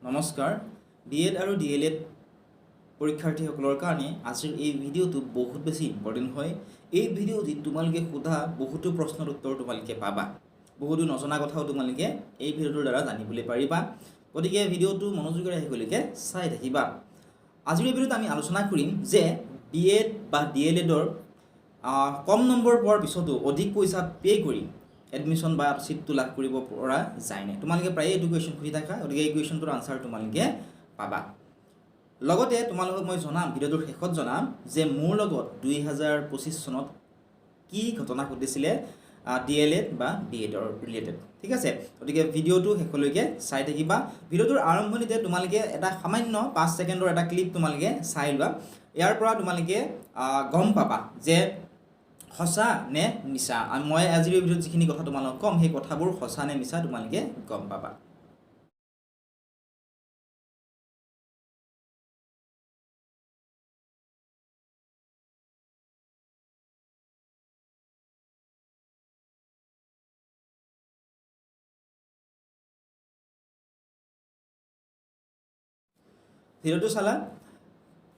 নমস্কাৰ বিএড আৰু ডিএলএড পৰীক্ষাৰ্থীসকলৰ কাৰণে আজিৰ এই ভিডিঅ'টো বহুত বেছি ইম্পৰ্টেণ্ট হয়। এই ভিডিঅ'ত তোমালোকে সোধা বহুতো প্ৰশ্নৰ উত্তৰ তোমালোকে পাবা, বহুতো নজনা কথাও তোমালোকে এই ভিডিঅ'টোৰ দ্বাৰা জানিবলৈ পাৰিবা। গতিকে ভিডিঅ'টো মনোযোগেৰে শেষলৈকে চাই থাকিবা। আজিৰ এই ভিডিঅ'ত আমি আলোচনা কৰিম যে বিএড বা ডিএলএডৰ কম নম্বৰ পোৱাৰ পিছতো অধিক পইচা পে' কৰি এডমিশ্যন বা চিটটো লাভ কৰিব পৰা যায়নে। তোমালোকে প্ৰায়ে এইটো কুৱেশ্যন সুধি থাকা, গতিকে এই কুৱেশ্যনটোৰ আনচাৰ তোমালোকে পাবা। লগতে তোমালোকক মই জনাম, ভিডিঅ'টোৰ শেষত জনাম যে মোৰ লগত 2025 চনত কি ঘটনা ঘটিছিলে ডিএলএড বা বিএডৰ ৰিলেটেড। ঠিক আছে, গতিকে ভিডিঅ'টো শেষলৈকে চাই থাকিবা। ভিডিঅ'টোৰ আৰম্ভণিতে তোমালোকে এটা সামান্য 5 ছেকেণ্ডৰ এটা ক্লিপ তোমালোকে চাই লোৱা। ইয়াৰ পৰা তোমালোকে গম পাবা যে সঁচা নে মিছা। মই আজিৰ ভিডিঅ'ত যিখিনি কথা তোমালোকক ক'ম সেই কথাবোৰ সঁচা নে মিছা তোমালোকে গম পাবা। ভিডিঅ'টো চালা,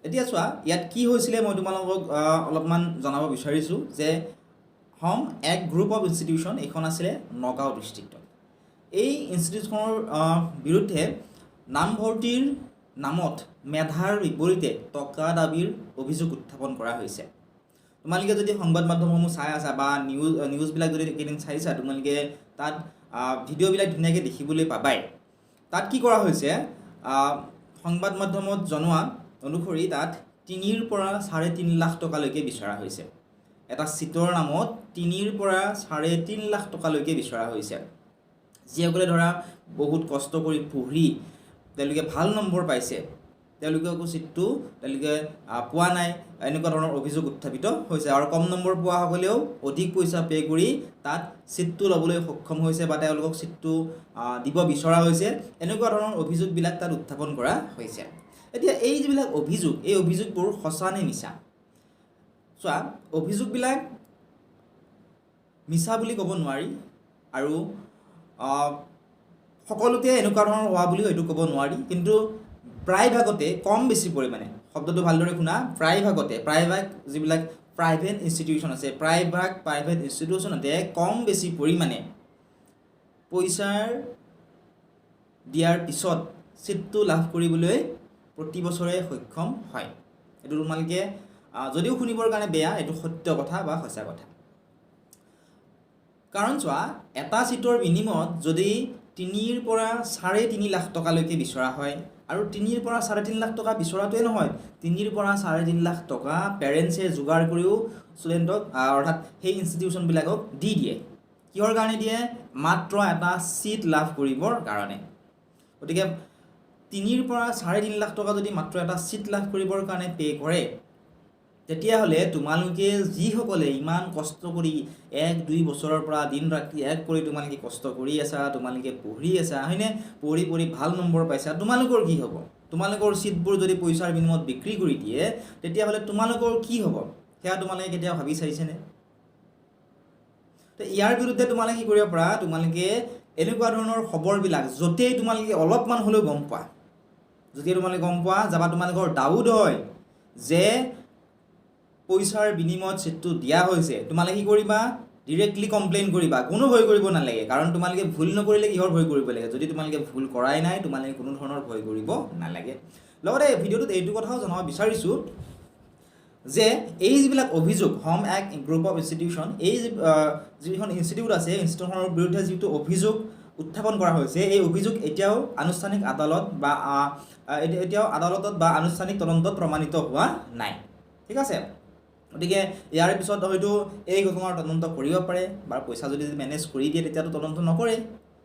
এতিয়া চোৱা ইয়াত কি হৈছিলে মই তোমালোকক অলপমান জনাব বিচাৰিছোঁ যে হোম এক গ্ৰুপ অফ ইনষ্টিটিউশ্যন, এইখন আছিলে নগাঁও ডিষ্ট্ৰিক্টত। এই ইনষ্টিটিউটখনৰ বিৰুদ্ধে নামভৰ্তিৰ নামত মেধাৰ বিপৰীতে টকা দাবীৰ অভিযোগ উত্থাপন কৰা হৈছে। তোমালোকে যদি সংবাদ মাধ্যমসমূহ চাই আছা বা নিউজবিলাক যদি কেইদিন চাইছা, তোমালোকে তাত ভিডিঅ'বিলাক ধুনীয়াকৈ দেখিবলৈ পাবাই। তাত কি কৰা হৈছে, সংবাদ মাধ্যমত জনোৱা অনুসৰি তাত 3 পৰা 3.5 লাখ টকালৈকে বিচৰা হৈছে। এটা চিটৰ নামত 3 পৰা 3.5 লাখ টকালৈকে বিচৰা হৈছে। যিসকলে ধৰা বহুত কষ্ট কৰি পঢ়ি তেওঁলোকে ভাল নম্বৰ পাইছে, তেওঁলোকে আকৌ চিটটো তেওঁলোকে পোৱা নাই, এনেকুৱা ধৰণৰ অভিযোগ উত্থাপিত হৈছে। আৰু কম নম্বৰ পোৱাসকলেও অধিক পইচা পে' কৰি তাত চিটটো ল'বলৈ সক্ষম হৈছে বা তেওঁলোকক চিটটো দিব বিচৰা হৈছে, এনেকুৱা ধৰণৰ অভিযোগবিলাক তাত উত্থাপন কৰা হৈছে। এতিয়া এই যিবিলাক অভিযোগ, এই অভিযোগবোৰ সঁচা নে মিছা? চোৱা, অভিযোগবিলাক মিছা বুলি ক'ব নোৱাৰি আৰু সকলোতে এনেকুৱা ধৰণৰ হোৱা বুলিও এইটো ক'ব নোৱাৰি, কিন্তু প্ৰায়ভাগতে কম বেছি পৰিমাণে, শব্দটো ভালদৰে শুনা, প্ৰায়ভাগ যিবিলাক প্ৰাইভেট ইনষ্টিটিউশ্যন আছে, প্ৰাইভেট ইনষ্টিটিউশ্যনতে কম বেছি পৰিমাণে পইচাৰ দিয়াৰ পিছত চিটটো লাভ কৰিবলৈ প্ৰতি বছৰে সক্ষম হয়। এইটো তোমালোকে যদিও শুনিবৰ কাৰণে বেয়া, এইটো সত্য কথা বা সঁচা কথা। কাৰণ চোৱা, এটা চিটৰ বিনিময়ত যদি 3 পৰা 3.5 লাখ টকালৈকে বিচৰা হয়, আৰু 3 পৰা 3.5 লাখ টকা বিচৰাটোৱে নহয়, 3 পৰা 3.5 লাখ টকা পেৰেণ্টছে যোগাৰ কৰিও ষ্টুডেণ্টক অৰ্থাৎ সেই ইনষ্টিটিউশ্যনবিলাকক দি দিয়ে। কিহৰ কাৰণে দিয়ে? মাত্ৰ এটা চিট লাভ কৰিবৰ কাৰণে। গতিকে 3 পৰা 3.5 লাখ টকা যদি মাত্ৰ এটা চিট লাভ কৰিবৰ কাৰণে পে' কৰে, তেতিয়াহ'লে তোমালোকে যিসকলে ইমান কষ্ট কৰি 1-2 বছৰৰ পৰা দিন ৰাতি এক কৰি তোমালোকে কষ্ট কৰি আছা, তোমালোকে পঢ়ি আছা, হয়নে? পঢ়ি ভাল নম্বৰ পাইছা, তোমালোকৰ কি হ'ব? তোমালোকৰ চিটবোৰ যদি পইচাৰ বিনিময়ত বিক্ৰী কৰি দিয়ে, তেতিয়াহ'লে তোমালোকৰ কি হ'ব? সেয়া তোমালোকে কেতিয়াও ভাবি চাইছেনে? তো ইয়াৰ বিৰুদ্ধে তোমালোকে কি কৰিব পাৰা, তোমালোকে এনেকুৱা ধৰণৰ খবৰবিলাক য'তেই তোমালোকে অলপমান হ'লেও গম পোৱা, যাবা তোমালোকৰ ডাউট হয় যে পইচাৰ বিনিময়ত চিটটো দিয়া হৈছে, তোমালোকে কি কৰিবা? ডিৰেক্টলি কমপ্লেইন কৰিবা। কোনো ভয় কৰিব নালাগে, কাৰণ তোমালোকে ভুল নকৰিলে কিহৰ ভয় কৰিব লাগে? যদি তোমালোকে ভুল কৰাই নাই, তোমালোকে কোনো ধৰণৰ ভয় কৰিব নালাগে। লগতে ভিডিঅ'টোত এইটো কথাও জনাব বিচাৰিছোঁ যে এই যিবিলাক অভিযোগ, হোম এক গ্ৰুপ অফ ইনষ্টিটিউশ্যন, এই যিখন ইনষ্টিটিউট আছে, ইনষ্টিটিউটখনৰ বিৰুদ্ধে যিটো অভিযোগ উত্থাপন কৰা হৈছে, এই অভিযোগ এতিয়াও আনুষ্ঠানিক আদালতত বা আনুষ্ঠানিক তদন্তত প্ৰমাণিত হোৱা নাই। ঠিক আছে, গতিকে ইয়াৰ পিছত হয়তো এই ঘটনাৰ তদন্ত কৰিব পাৰে, বা পইচা যদি মেনেজ কৰি দিয়ে তেতিয়াতো তদন্ত নকৰে,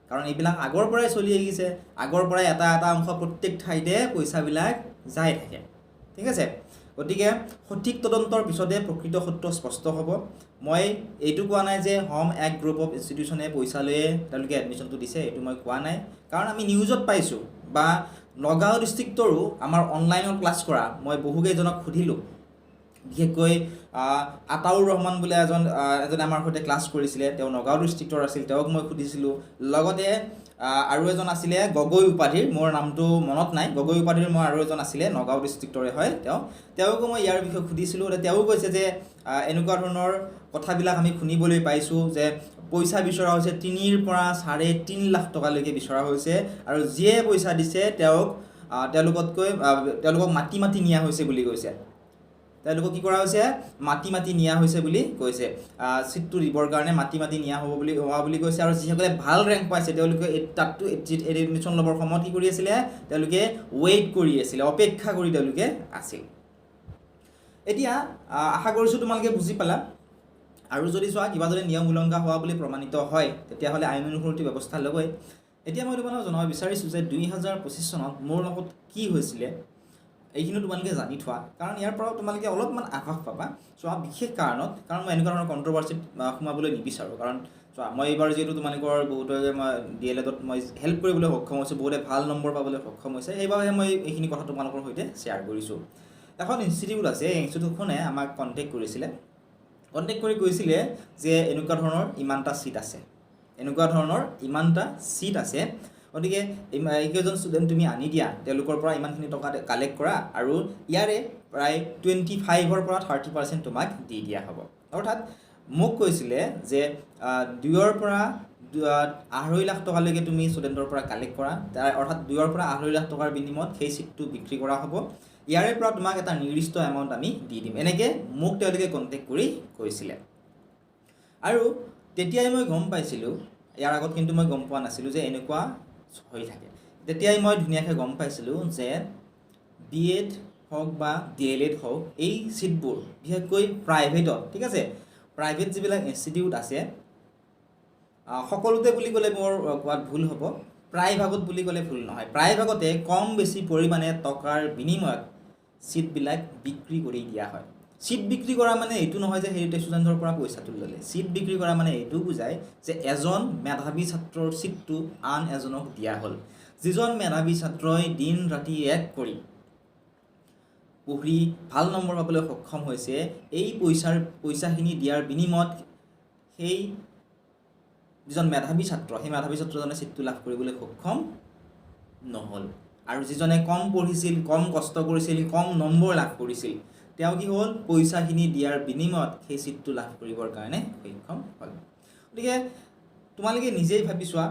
কাৰণ এইবিলাক আগৰ পৰাই চলি আহিছে। আগৰ পৰাই এটা অংশ প্ৰত্যেক ঠাইতে পইচাবিলাক যাই থাকে। ঠিক আছে, গতিকে সঠিক তদন্তৰ পিছতে প্ৰকৃত সত্য স্পষ্ট হ'ব। মই এইটো কোৱা নাই যে হোম এক গ্ৰুপ অফ ইনষ্টিটিউশ্যনে পইচা লৈয়ে তেওঁলোকে এডমিশ্যনটো দিছে, এইটো মই কোৱা নাই। কাৰণ আমি নিউজত পাইছোঁ, বা নগাঁও ডিষ্ট্ৰিক্টৰো আমাৰ অনলাইনত ক্লাছ কৰা মই বহুকেইজনক সুধিলোঁ, বিশেষকৈ আতাউৰ ৰহমান বোলে এজনে আমাৰ সৈতে ক্লাছ কৰিছিলে, তেওঁ নগাঁও ডিষ্ট্ৰিক্টৰ আছিল, তেওঁক মই সুধিছিলোঁ। লগতে আৰু এজন আছিলে গগৈ উপাধিৰ, মোৰ নামটো মনত নাই, গগৈ উপাধিৰ মই আৰু এজন আছিলে, নগাঁও ডিষ্ট্ৰিক্টৰে হয় তেওঁকো মই ইয়াৰ বিষয়ে সুধিছিলোঁ। তেওঁ কৈছে যে এনেকুৱা ধৰণৰ কথাবিলাক আমি শুনিবলৈ পাইছোঁ যে পইচা বিচৰা হৈছে 3 পৰা 3.5 লাখ টকালৈকে বিচৰা হৈছে, আৰু যিয়ে পইচা দিছে তেওঁলোকক মাতি নিয়া হৈছে বুলি কৈছে। তেওঁলোকক কি কৰা হৈছে? মাতি নিয়া হৈছে বুলি কৈছে। ছিটটো দিবৰ কাৰণে মাতি নিয়া হোৱা বুলি কৈছে। আৰু যিসকলে ভাল ৰেংক পাইছে তেওঁলোকে তাততো এডমিশ্যন ল'বৰ সময়ত কি কৰি আছিলে? তেওঁলোকে ৱেইট কৰি আছিলে, অপেক্ষা কৰি তেওঁলোকে আছিল। এতিয়া আশা কৰিছোঁ তোমালোকে বুজি পালা। আৰু যদি চোৱা কিবা যদি নিয়ম উলংঘা হোৱা বুলি প্ৰমাণিত হয় তেতিয়াহ'লে আইন অনুসৃতি ব্যৱস্থা ল'বই। এতিয়া মই তোমালোকক জনাব বিচাৰিছোঁ যে 2025 চনত মোৰ লগত কি হৈছিলে এইখিনি তোমালোকে জানি থোৱা, কাৰণ ইয়াৰ পৰা তোমালোকে অলপমান আভাস পাবা। চোৱা বিশেষ কাৰণ মই এনেকুৱা ধৰণৰ কণ্ট্ৰভাৰ্চিত সোমাবলৈ নিবিচাৰোঁ। কাৰণ চোৱা মই এইবাৰ যিহেতু তোমালোকৰ বহুতকে মই DLEDত মই হেল্প কৰিবলৈ সক্ষম হৈছোঁ, বহুতে ভাল নম্বৰ পাবলৈ সক্ষম হৈছে, সেইবাবে মই এইখিনি কথা তোমালোকৰ সৈতে শ্বেয়াৰ কৰিছোঁ। এখন ইনষ্টিটিউট আছে, এই ইনষ্টিটিউটখনে আমাক কণ্টেক্ট কৰি কৈছিলে যে এনেকুৱা ধৰণৰ ইমানটা ছিট আছে, গতিকে এইকেইজন ষ্টুডেণ্ট তুমি আনি দিয়া, তেওঁলোকৰ পৰা ইমানখিনি টকা কালেক্ট কৰা, আৰু ইয়াৰে প্ৰায় 25% পৰা 30% তোমাক দি দিয়া হ'ব। অৰ্থাৎ মোক কৈছিলে যে 2 পৰা 2.5 লাখ টকালৈকে তুমি ষ্টুডেণ্টৰ পৰা কালেক্ট কৰা, অৰ্থাৎ 2 পৰা 2.5 লাখ টকাৰ বিনিময়ত সেই ছিটটো বিক্ৰী কৰা হ'ব, ইয়াৰে পৰা তোমাক এটা নিৰ্দিষ্ট এমাউণ্ট আমি দি দিম, এনেকৈ মোক তেওঁলোকে কণ্টেক্ট কৰি কৈছিলে। আৰু তেতিয়াই মই গম পাইছিলোঁ, ইয়াৰ আগত কিন্তু মই গম পোৱা নাছিলোঁ যে এনেকুৱা হৈ থাকে। তেতিয়াই মই ধুনীয়াকৈ গম পাইছিলোঁ যে BEd হওক বা DLED হওক, এই ছিটবোৰ বিশেষকৈ প্ৰাইভেটত, ঠিক আছে, প্ৰাইভেট যিবিলাক ইনষ্টিটিউট আছে সকলোতে বুলি ক'লে মোৰ কোৱাত ভুল হ'ব, প্ৰায়ভাগত বুলি ক'লে ভুল নহয়, প্ৰায়ভাগতে কম বেছি পৰিমাণে টকাৰ বিনিময়ত ছিটবিলাক বিক্ৰী কৰি দিয়া হয়। ছিট বিক্ৰী কৰা মানে এইটো নহয় যে হেৰিটেজ ষ্টুডেণ্টৰ পৰা পইচাটো ল'লে। ছিট বিক্ৰী কৰা মানে এইটো বুজায় যে এজন মেধাৱী ছাত্ৰৰ ছিটটো আন এজনক দিয়া হ'ল। যিজন মেধাৱী ছাত্ৰই দিন ৰাতি এক কৰি পঢ়ি ভাল নম্বৰ পাবলৈ সক্ষম হৈছে, এই পইচাখিনি দিয়াৰ বিনিময়ত সেই যিজন মেধাৱী ছাত্ৰ, সেই মেধাৱী ছাত্ৰজনে ছিটটো লাভ কৰিবলৈ সক্ষম নহ'ল। আৰু যিজনে কম পঢ়িছিল, কম কষ্ট কৰিছিল, কম নম্বৰ লাভ কৰিছিল, তেওঁ কি হ'ল? পইচাখিনি দিয়াৰ বিনিময়ত সেই ছিটটো লাভ কৰিবৰ কাৰণে সক্ষম হ'ল। গতিকে তোমালোকে নিজেই ভাবি চোৱা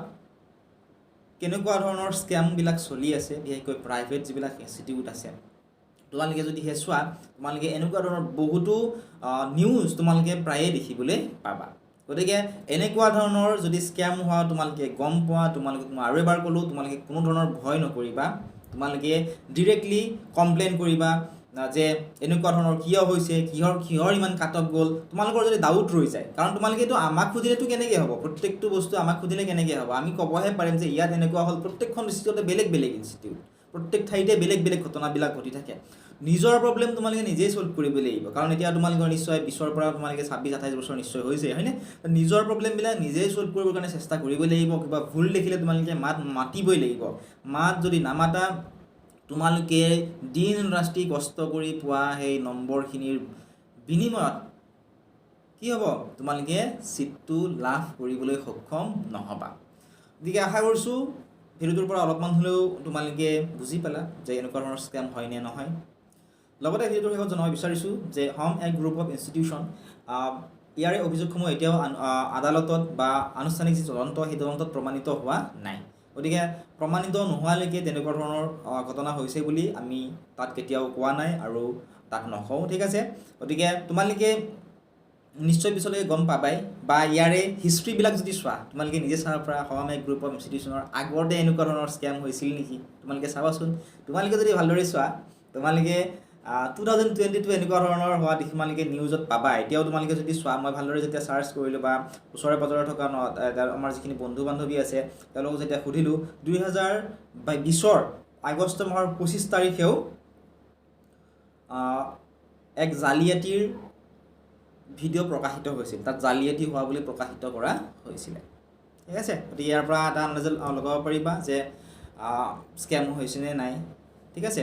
কেনেকুৱা ধৰণৰ স্কেমবিলাক চলি আছে, বিশেষকৈ প্ৰাইভেট যিবিলাক ইনষ্টিটিউট আছে। তোমালোকে যদি চোৱা, তোমালোকে এনেকুৱা ধৰণৰ বহুতো নিউজ তোমালোকে প্ৰায়ে দেখিবলৈ পাবা। গতিকে এনেকুৱা ধৰণৰ যদি স্কেম হোৱা তোমালোকে গম পোৱা, তোমালোকক মই আৰু এবাৰ ক'লোঁ, তোমালোকে কোনো ধৰণৰ ভয় নকৰিবা, তোমালোকে ডিৰেক্টলি কমপ্লেইন কৰিবা যে এনেকুৱা ধৰণৰ কিয় হৈছে, কিহৰ ইমান কাট অফ গ'ল। তোমালোকৰ যদি ডাউট ৰৈ যায়, কাৰণ তোমালোকেতো আমাক সুধিলেতো কেনেকৈ হ'ব, প্ৰত্যেকটো বস্তু আমাক সুধিলে কেনেকৈ হ'ব? আমি ক'বহে পাৰিম যে ইয়াত এনেকুৱা হ'ল। প্ৰত্যেকখন ইনষ্টিটিউটতে বেলেগ ইনষ্টিটিউট, প্ৰত্যেক ঠাইতে বেলেগ ঘটনাবিলাক ঘটি থাকে। নিজৰ প্ৰব্লেম তোমালোকে নিজেই ছল্ভ কৰিব লাগিব, কাৰণ এতিয়া তোমালোকৰ নিশ্চয় 20ৰ পৰা তোমালোকে 26-28 বছৰ নিশ্চয় হৈছে, হয়নে? নিজৰ প্ৰব্লেমবিলাক নিজেই ছল্ভ কৰিবৰ কাৰণে চেষ্টা কৰিব লাগিব। কিবা ভুল দেখিলে তোমালোকে মাতিবই লাগিব। মাত যদি নামাতা, তোমালোকে দিন ৰাতি কষ্ট কৰি পোৱা সেই নম্বৰখিনিৰ বিনিময়ত কি হ'ব? তোমালোকে ছিটটো লাভ কৰিবলৈ সক্ষম নহ'বা। গতিকে আশা কৰিছোঁ ভিডিঅ'টোৰ পৰা অলপমান হ'লেও তোমালোকে বুজি পালা যে এনেকুৱা ধৰণৰ স্কেম হয় নে নহয়। লগতে ভিডিঅ'টোৰ শেষত জনাব বিচাৰিছোঁ যে হোম এক গ্ৰুপ অফ ইনষ্টিটিউশ্যন, ইয়াৰে অভিযোগসমূহ এতিয়াও আদালতত বা আনুষ্ঠানিক যি তদন্ত, সেই তদন্তত প্ৰমাণিত হোৱা নাই। গতিকে প্ৰমাণিত নোহোৱালৈকে তেনেকুৱা ধৰণৰ ঘটনা হৈছে বুলি আমি তাত কেতিয়াও কোৱা নাই আৰু তাক নকওঁ, ঠিক আছে। গতিকে তোমালোকে নিশ্চয় পিছলৈকে গম পাবাই, বা ইয়াৰে হিষ্ট্ৰীবিলাক যদি চোৱা, তোমালোকে নিজে চাব পৰা হোম এক গ্ৰুপ অফ ইনষ্টিটিউশ্যনৰ আগতে এনেকুৱা ধৰণৰ স্কেম হৈছিল নেকি, তোমালোকে চাবাচোন। তোমালোকে যদি ভালদৰে চোৱা, তোমালোকে 2022 এনেকুৱা ধৰণৰ হোৱা তোমালোকে নিউজত পাবা। এতিয়াও তোমালোকে যদি চোৱা, মই ভালদৰে যেতিয়া চাৰ্চ কৰিলোঁ বা ওচৰে পাজৰে থকা আমাৰ যিখিনি বন্ধু বান্ধৱী আছে তেওঁলোকক যেতিয়া সুধিলোঁ, 2020 আগষ্ট মাহৰ 25 তাৰিখেও এক জালিয়াতিৰ ভিডিঅ' প্ৰকাশিত হৈছিল, তাত জালিয়াতি হোৱা বুলি প্ৰকাশিত কৰা হৈছিলে, ঠিক আছে। গতিকে ইয়াৰ পৰা এটা আন্দাজ লগাব পাৰিবা যে স্কেম হৈছে নে নাই, ঠিক আছে।